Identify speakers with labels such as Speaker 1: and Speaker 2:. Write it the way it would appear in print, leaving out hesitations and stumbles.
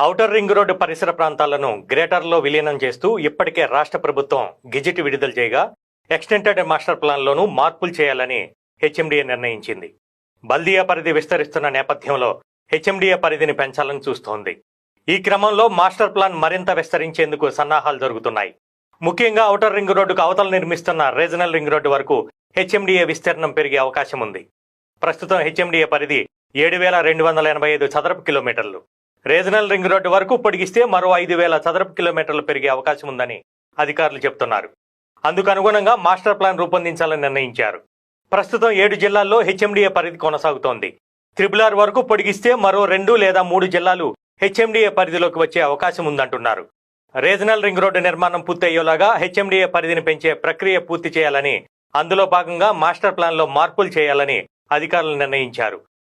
Speaker 1: Outer ring road పరిసర ప్రాంతాలను గ్రేటర్లో విలీనం చేస్తూ ఇప్పటికే రాష్ట్ర ప్రభుత్వం గెజిట్ విడుదల చేయగా ఎక్స్టెండెడ్ మాస్టర్ ప్లాన్లోనూ మార్పులు చేయాలని హెచ్ఎండిఏ నిర్ణయించింది. బల్దియా పరిధి విస్తరిస్తున్న నేపథ్యంలో హెచ్ఎండిఏ పరిధిని పెంచాలని చూస్తోంది. ఈ క్రమంలో మాస్టర్ ప్లాన్ మరింత విస్తరించేందుకు సన్నాహాలు జరుగుతున్నాయి. ముఖ్యంగా ఔటర్ రింగ్ రోడ్డుకు అవతల నిర్మిస్తున్న రీజనల్ రింగ్ రోడ్డు వరకు హెచ్ఎండిఏ విస్తీర్ణం పెరిగే అవకాశం ఉంది. ప్రస్తుతం హెచ్ఎండిఏ పరిధి 7,285 చదరపు కిలోమీటర్లు. రీజనల్ రింగ్ రోడ్డు వరకు పొడిగిస్తే మరో 5,000 చదరపు కిలోమీటర్లు పెరిగే అవకాశం ఉందని అధికారులు చెబుతున్నారు. అందుకు అనుగుణంగా మాస్టర్ ప్లాన్ రూపొందించాలని నిర్ణయించారు. ప్రస్తుతం 7 జిల్లాల్లో హెచ్ఎండిఏ పరిధి కొనసాగుతోంది. RRR వరకు పొడిగిస్తే మరో 2 లేదా 3 జిల్లాలు హెచ్ఎండిఏ పరిధిలోకి వచ్చే అవకాశం ఉందంటున్నారు. రీజనల్ రింగ్ రోడ్డు నిర్మాణం పూర్తయ్యేలాగా హెచ్ఎండిఏ పరిధిని పెంచే ప్రక్రియ పూర్తి చేయాలని, అందులో భాగంగా మాస్టర్ ప్లాన్లో మార్పులు చేయాలని అధికారులు నిర్ణయించారు.